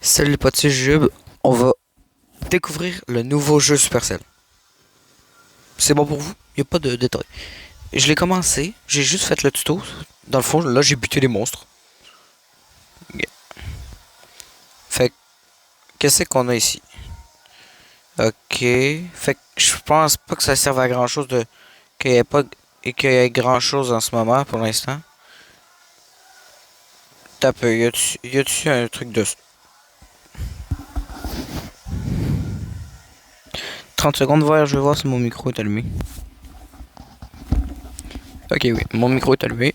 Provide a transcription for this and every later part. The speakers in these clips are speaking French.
Salut les potes, c'est Jube. On va découvrir le nouveau jeu Supercell. C'est bon pour vous? Il n'y a pas de détails. Je l'ai commencé, j'ai juste fait le tuto. Dans le fond, là, j'ai buté les monstres. Yeah. Fait que, qu'est-ce qu'on a ici? Ok. Fait que je pense pas que ça serve à grand chose de. Qu'il y ait pas. Et qu'il y ait grand chose en ce moment pour l'instant. T'as peu, y a-tu un truc de. 30 secondes, voir, je vais voir si mon micro est allumé. Ok, oui, mon micro est allumé.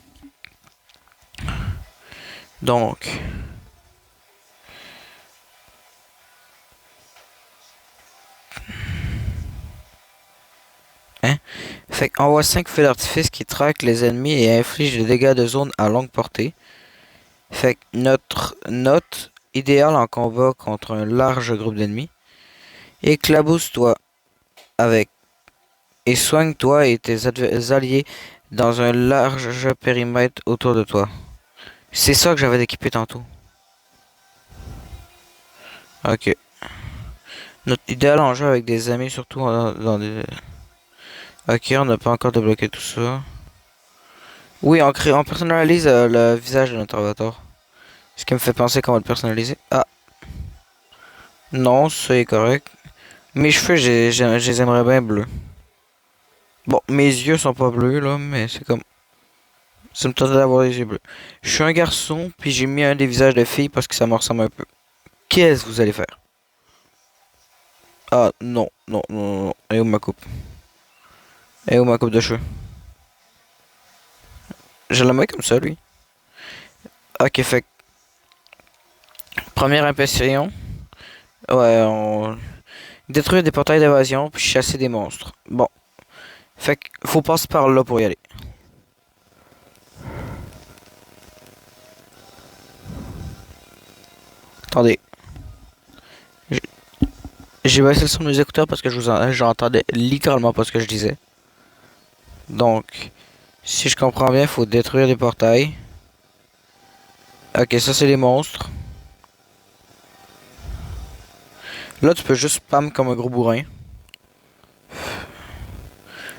Donc, hein? Fait qu'envoie 5 feux d'artifice qui traquent les ennemis et infligent des dégâts de zone à longue portée. Fait que notre note idéale en combat contre un large groupe d'ennemis. Éclabousse-toi avec et soigne-toi et tes alliés dans un large périmètre autour de toi. C'est ça que j'avais d'équiper tantôt. Ok. Notre idéal en jeu avec des amis, surtout dans des... Ok, on n'a pas encore débloqué tout ça. Oui, on personnalise le visage de notre avatar. Ce qui me fait penser qu'on va le personnaliser. Ah, non, c'est correct. Mes cheveux, je les aimerais bien bleus. Bon, mes yeux sont pas bleus, là, mais c'est comme... Ça me tentait d'avoir les yeux bleus. Je suis un garçon, puis j'ai mis un des visages de filles parce que ça me ressemble un peu. Qu'est-ce que vous allez faire? Ah, non, non, non, non. Et où ma coupe? Et où ma coupe de cheveux? Je la mets comme ça, lui. Ok, fait que première impression. Ouais, on... Détruire des portails d'évasion, puis chasser des monstres. Bon. Fait que faut passer par là pour y aller. Attendez. J'ai baissé le son de mes écouteurs parce que j'entendais littéralement pas ce que je disais. Donc, si je comprends bien, il faut détruire les portails. Ok, ça c'est les monstres. Là, tu peux juste spam comme un gros bourrin.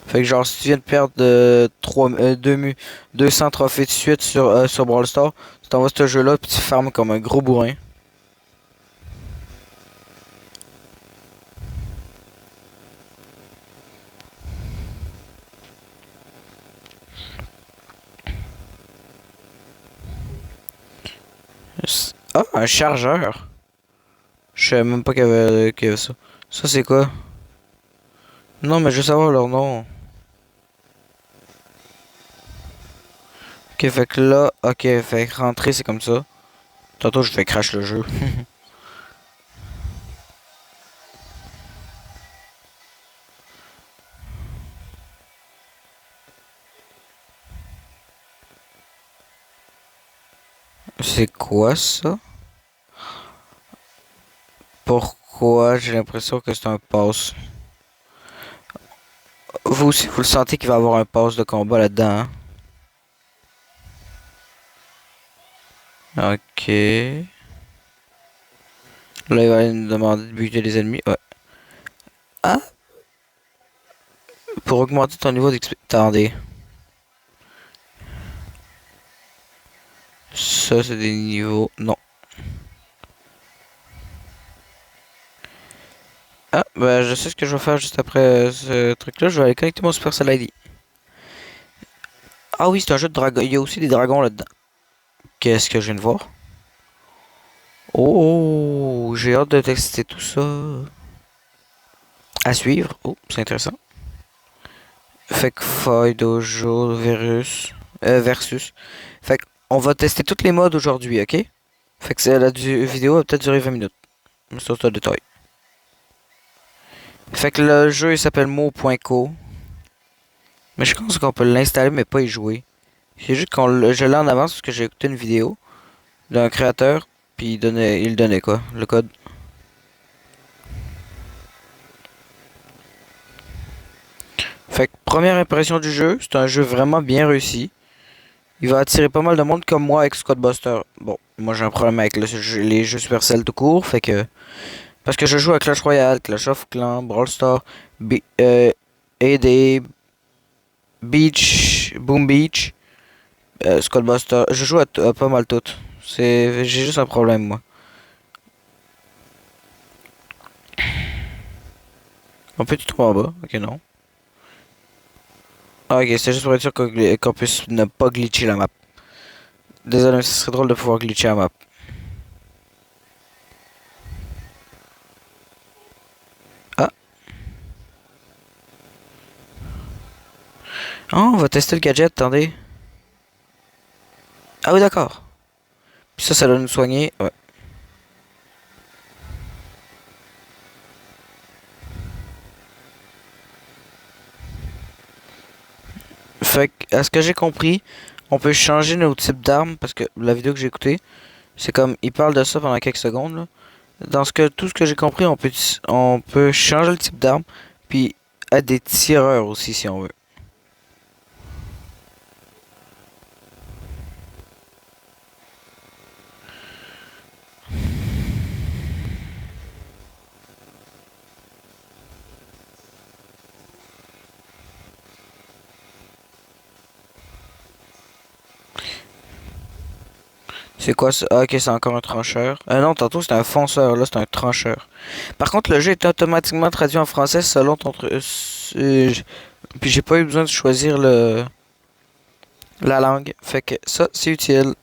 Fait que genre, si tu viens de perdre 200 trophées de suite sur Brawl Stars, tu t'envoies ce jeu-là puis tu farmes comme un gros bourrin. Ah, un chargeur. Je savais même pas qu'il y avait ça. Ça c'est quoi? Non, mais je veux savoir leur nom. Ok, fait que là, ok, fait que rentrer c'est comme ça. Tantôt je fais crash le jeu. C'est quoi ça? Pourquoi j'ai l'impression que c'est un pass? Vous aussi, vous le sentez qu'il va y avoir un pass de combat là-dedans, hein? Ok. Là, il va nous demander de buter les ennemis. Ouais. Ah! Pour augmenter ton niveau d'expérience. Attendez. Ça, c'est des niveaux. Non. Ah, bah, je sais ce que je vais faire juste après ce truc-là. Je vais aller connecter mon Supercell ID. Ah oui, c'est un jeu de dragon. Il y a aussi des dragons là-dedans. Qu'est-ce que je viens de voir? Oh, j'ai hâte de tester tout ça. À suivre. Oh, c'est intéressant. Fait que Foy, Dojo, Versus. Fait que on va tester toutes les modes aujourd'hui, ok? Fait que la vidéo va peut-être durer 20 minutes. Mais ça, c'est un détail. Fait que le jeu il s'appelle Mo.co. Mais je pense qu'on peut l'installer mais pas y jouer. C'est juste je l'ai en avance parce que j'ai écouté une vidéo d'un créateur. Puis il donnait quoi? Le code. Fait que première impression du jeu, c'est un jeu vraiment bien réussi. Il va attirer pas mal de monde comme moi avec Squadbuster. Bon, moi j'ai un problème avec les jeux Supercell tout court, fait que... Parce que je joue à Clash Royale, Clash of Clans, Brawl Stars, AD, Beach, Boom Beach, Squadbuster. Je joue à pas mal toutes. J'ai juste un problème, moi. On peut tu trouver en bas? Ok, non. Ah, ok, c'est juste pour être sûr qu'on puisse ne pas glitcher la map. Désolé, mais ce serait drôle de pouvoir glitcher la map. Ah. Oh, on va tester le gadget, attendez. Ah oui, d'accord. Puis ça doit nous soigner. Ouais. Fait que, à ce que j'ai compris, on peut changer nos types d'armes parce que la vidéo que j'ai écoutée, c'est comme il parle de ça pendant quelques secondes là. Dans tout ce que j'ai compris, on peut changer le type d'arme puis être des tireurs aussi si on veut. C'est quoi ça? Ah, ok, c'est encore un trancheur. Non, tantôt c'était un fonceur, là c'est un trancheur. Par contre, le jeu est automatiquement traduit en français selon ton truc. Puis j'ai pas eu besoin de choisir la langue. Fait que ça, c'est utile.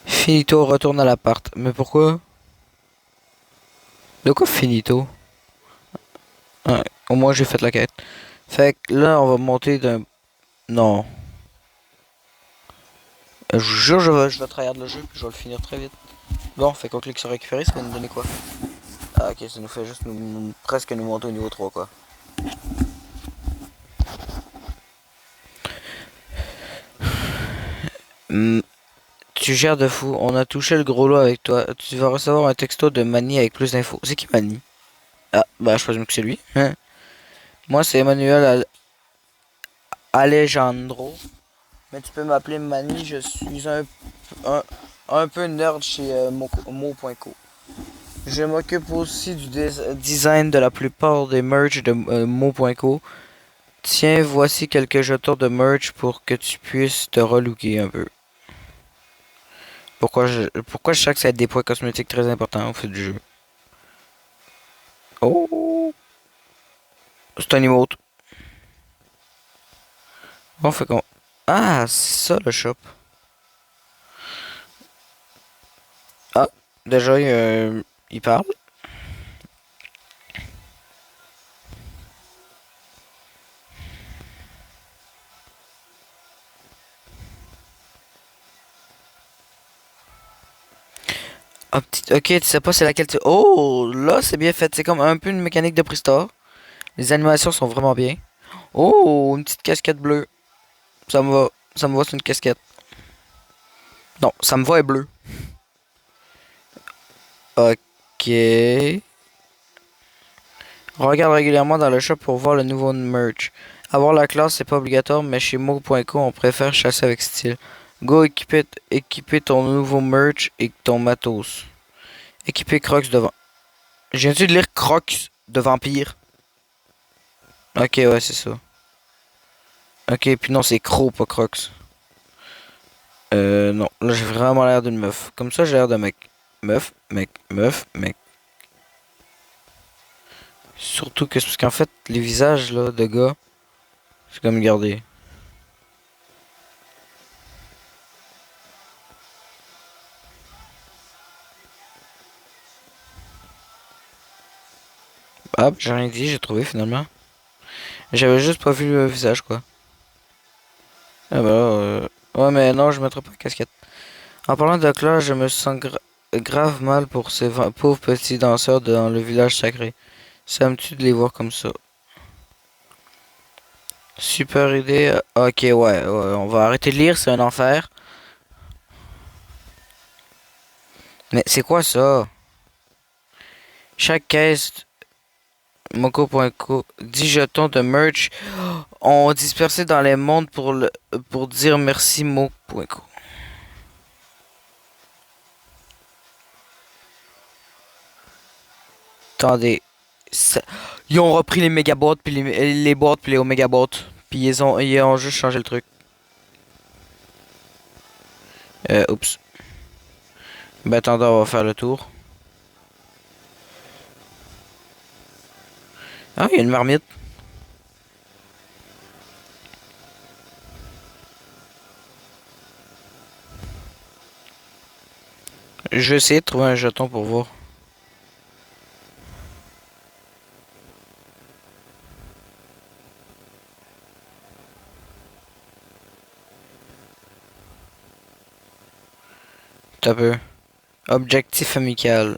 Finito retourne à l'appart. Mais pourquoi? De quoi finito? Ouais, au moins j'ai fait la quête. Fait que là, on va monter d'un... Non. Je vous jure, je vais tryhard le jeu, puis je vais le finir très vite. Bon, fait qu'on clique sur récupérer, ça va nous donner quoi? Ah ok, ça nous fait juste presque nous monter au niveau 3 quoi. Hmm, tu gères de fou, on a touché le gros lot avec toi. Tu vas recevoir un texto de Manny avec plus d'infos. C'est qui Manny? Ah, bah je présume que c'est lui. Hein. Moi c'est Emmanuel Alejandro. Mais tu peux m'appeler Manny, je suis un, un peu nerd chez Mo.co. Je m'occupe aussi du design de la plupart des merch de Mo.co. Tiens, voici quelques jetons de merch pour que tu puisses te relooker un peu. Pourquoi je sais que ça va être des points cosmétiques très importants au fait du jeu. Oh, c'est un emote. Bon, fait qu'on... Ah, c'est ça le shop. Ah, déjà, il parle. Ah, ok, tu sais pas c'est laquelle tu... Oh, là, c'est bien fait. C'est comme un peu une mécanique de Pristar. Les animations sont vraiment bien. Oh, une petite casquette bleue. Ça me va. Ça me va, c'est une casquette. Non, ça me va est bleu. Ok. Regarde régulièrement dans le shop pour voir le nouveau merch. Avoir la classe, c'est pas obligatoire, mais chez Mo.co, on préfère chasser avec style. Go équiper ton nouveau merch et ton matos. Équiper Crocs de vampire. J'ai dû de lire Crocs de vampire. Ok, ouais, c'est ça. Ok, puis non, c'est Croc, pas Crocs. Non. Là, j'ai vraiment l'air d'une meuf. Comme ça, j'ai l'air d'un mec. Meuf, mec, meuf, mec. Surtout que c'est parce qu'en fait, les visages, là, de gars, c'est comme garder. Ah, j'ai rien dit, j'ai trouvé finalement. J'avais juste pas vu le visage, quoi. Ah bah là, ouais, mais non, je mettrai pas de casquette. En parlant de cloche, je me sens grave mal pour ces pauvres petits danseurs dans le village sacré. Ça me tue de les voir comme ça. Super idée. Ok, ouais, on va arrêter de lire, c'est un enfer. Mais c'est quoi ça? Chaque caisse Moco.co 10 jetons de merch ont dispersé dans les mondes pour dire merci Mo.co. Attendez. Ils ont repris les mégabots puis les boîtes puis les oméga bots. Puis ils ont juste changé le truc. Oups. Ben attendez, on va faire le tour. Ah, il y a une marmite. Je vais essayer de trouver un jeton pour voir. T'as peu. Objectif amical.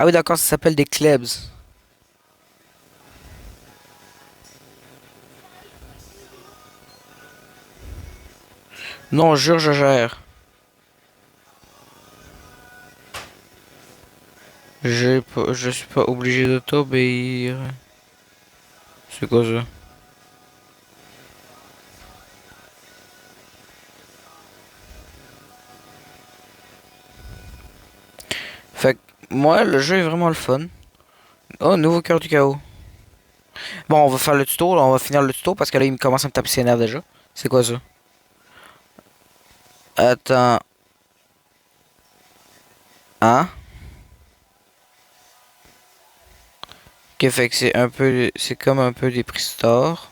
Ah oui, d'accord, ça s'appelle des klebs. Non, jure, je gère. Je suis pas obligé de t'obéir. C'est quoi ça? Fait que, moi, le jeu est vraiment le fun. Oh, nouveau cœur du chaos. Bon, on va faire le tuto, là, on va finir le tuto parce que là, il me commence à me taper ses nerfs déjà. C'est quoi ça? Attends. Hein? Ok, fait que c'est un peu. C'est comme un peu des prix store.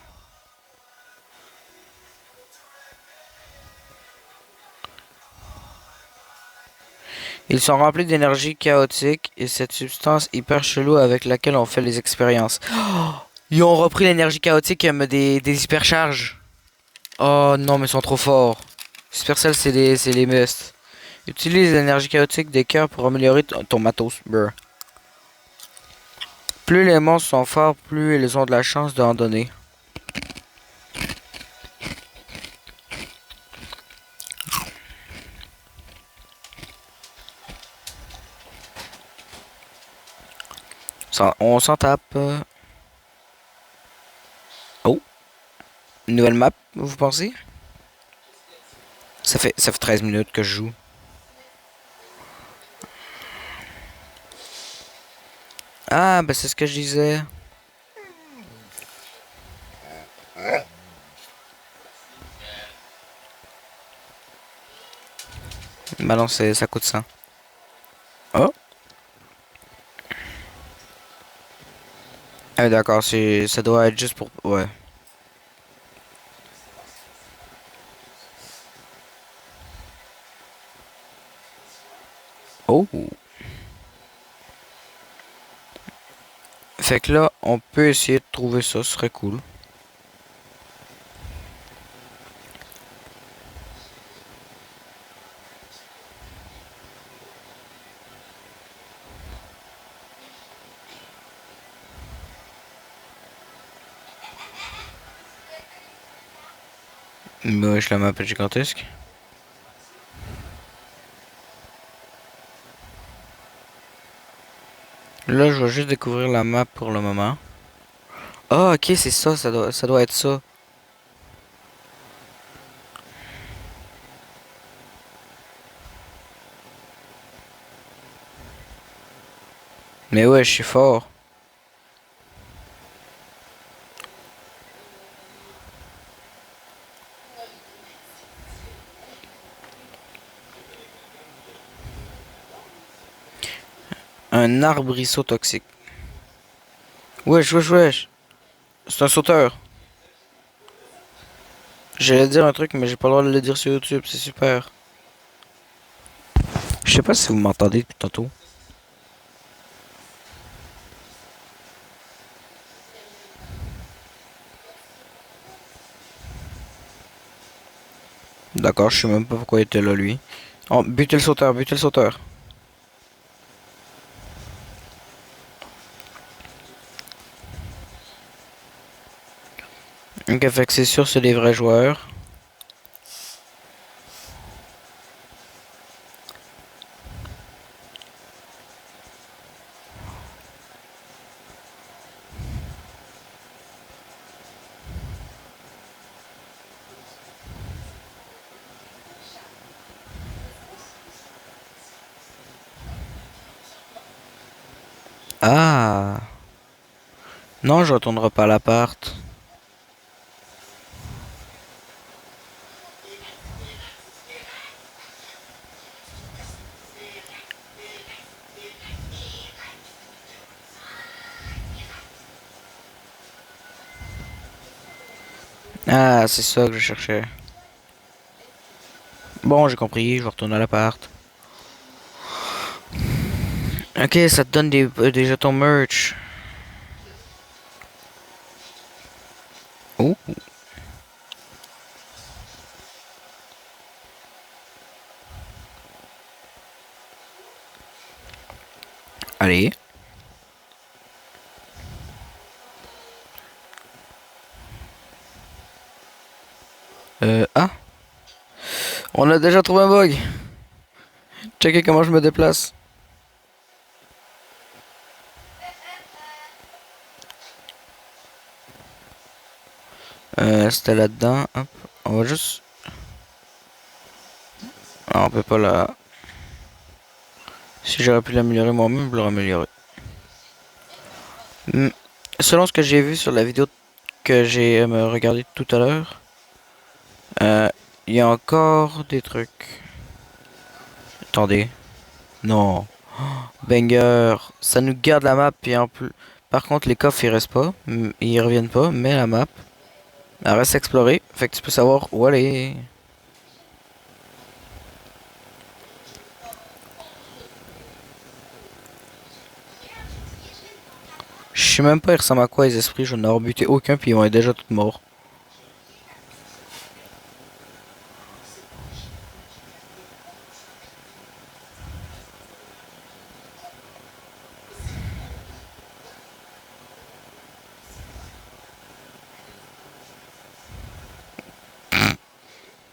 Ils sont remplis d'énergie chaotique et cette substance hyper chelou avec laquelle on fait les expériences. Ils ont repris l'énergie chaotique des hypercharges. Oh non, mais ils sont trop forts. Supercell, c'est les musts. Utilise l'énergie chaotique des cœurs pour améliorer ton matos. Brr. Plus les monstres sont forts, plus ils ont de la chance d'en donner. On s'en tape. Oh, une nouvelle map, vous pensez? Ça fait 13 minutes que je joue. Ah, bah c'est ce que je disais. Bah non, ça coûte ça. Oh. Ah d'accord, ça doit être juste pour... Ouais. Oh. Fait que là, on peut essayer de trouver ça, ce serait cool. Mais ouais, je la map est gigantesque. Là, je vais juste découvrir la map pour le moment. Ah, ok, c'est ça, ça doit être ça. Mais ouais, je suis fort. Un arbrisseau toxique. Wesh, wesh, wesh. C'est un sauteur. J'allais dire un truc, mais j'ai pas le droit de le dire sur YouTube, c'est super. Je sais pas si vous m'entendez depuis tantôt. D'accord, je sais même pas pourquoi il était là, lui. Oh, butez le sauteur, butez le sauteur. Ok, fait que c'est sûr, c'est des vrais joueurs. Ah. Non, je retournerai pas à l'appart. Ah, c'est ça que je cherchais. Bon, j'ai compris, je vais retourner à l'appart. Ok, ça te donne des jetons merch. Oh, allez. Ah, on a déjà trouvé un bug. Checkez comment je me déplace. C'était là-dedans. Hop. On va juste... Ah, on peut pas la... Si j'aurais pu l'améliorer moi-même, je l'aurais amélioré. Hmm. Selon ce que j'ai vu sur la vidéo que j'ai regardé tout à l'heure, euh, il y a encore des trucs. Attendez. Non. Banger. Ça nous garde la map et en plus... Par contre, les coffres ils restent pas. Ils reviennent pas, mais la map, elle reste explorée. Fait que tu peux savoir où aller. Je sais même pas ils ressemblent à quoi les esprits, je n'ai rebuté aucun puis ils vont être déjà tous morts.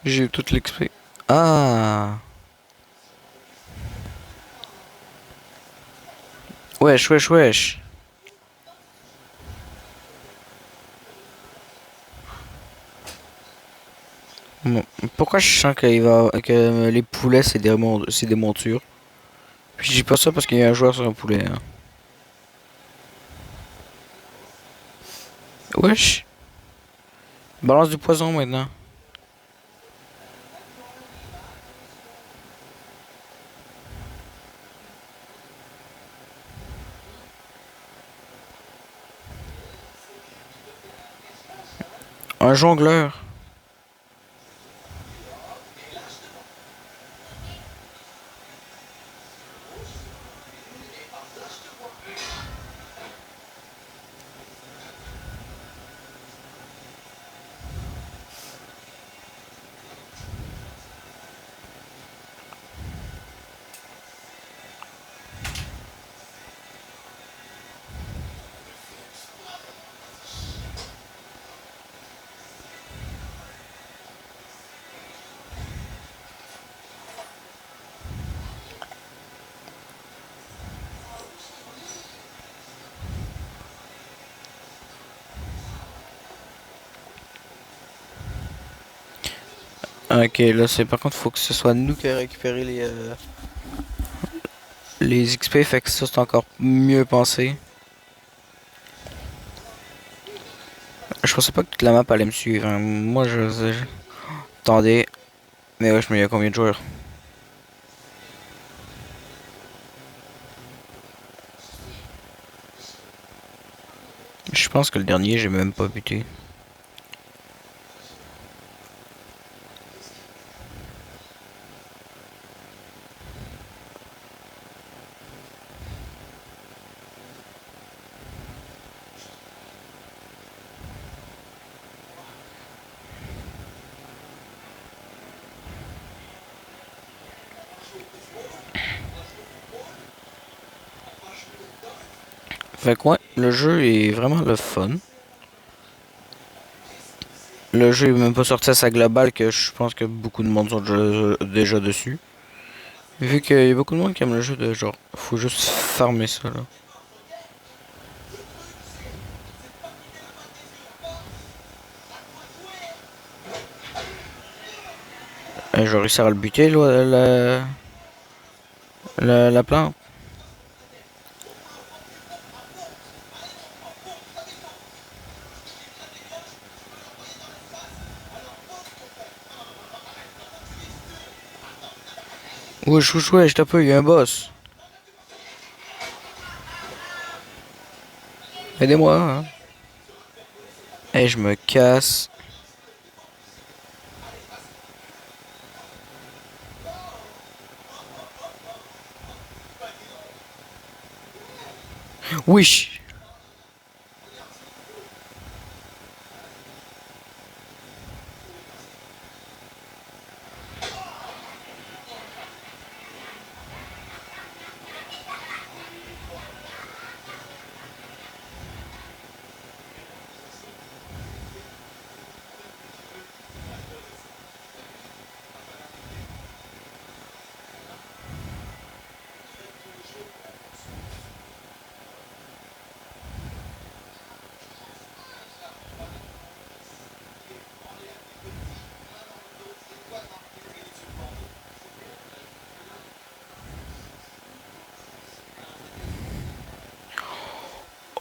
J'ai eu toute l'XP. Ah. Wesh, wesh, wesh. Bon, pourquoi je sens que les poulets c'est des montures? Puis je dis pas ça parce qu'il y a un joueur sur un poulet. Hein. Wesh. Balance du poison maintenant. Un jongleur. Ok, là c'est par contre faut que ce soit nous qui ayons récupéré les XP, fait que ça c'est encore mieux pensé. Je pensais pas que toute la map allait me suivre. Hein. Moi Attendez. Mais wesh, mais il y a combien de joueurs? Je pense que le dernier j'ai même pas buté. Fait que ouais, le jeu est vraiment le fun. Le jeu est même pas sorti à sa globale que je pense que beaucoup de monde sont déjà dessus. Vu qu'il y a beaucoup de monde qui aime le jeu de genre, faut juste farmer ça là. Et je vais réussir à le buter la plante. Ouais, je t'appelle, il y a un boss. Aidez-moi, hein. Et je me casse. Wesh.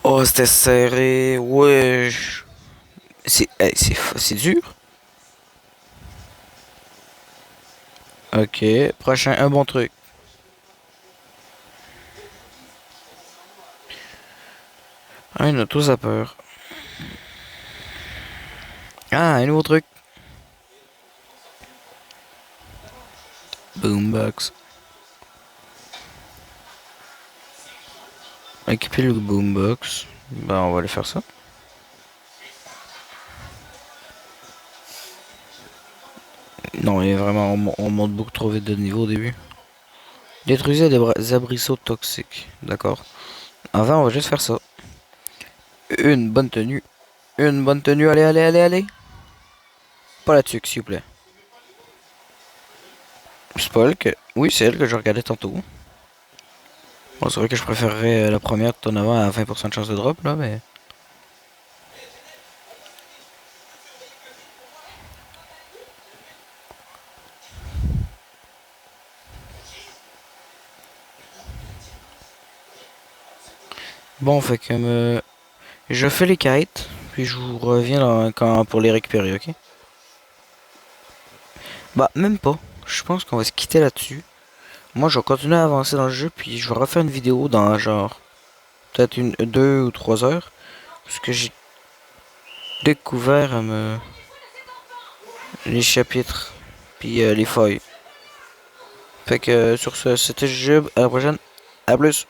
Oh, c'était serré. Wesh. C'est dur. Ok, prochain, un bon truc. Un auto-zapper. Ah, un nouveau truc. Boombox. Équiper le boombox. Bah, on va aller faire ça. Non, mais vraiment, on monte beaucoup trop vite de niveau au début. Détruisez des abrisseaux toxiques. D'accord. Avant, on va juste faire ça. Une bonne tenue. Une bonne tenue. Allez, allez, allez, allez. Pas là-dessus, s'il vous plaît. Spoil que. Oui, c'est elle que je regardais tantôt. Bon, c'est vrai que je préférerais la première tout en avant à 20% de chance de drop, là, mais. Bon, fait que je fais les kites, puis je vous reviens pour les récupérer, ok? Bah, même pas. Je pense qu'on va se quitter là-dessus. Moi, je vais continuer à avancer dans le jeu, puis je vais refaire une vidéo dans genre peut-être 2 ou 3 heures, parce que j'ai découvert les chapitres, puis les feuilles. Fait que sur ce, c'était Jub. À la prochaine. À plus.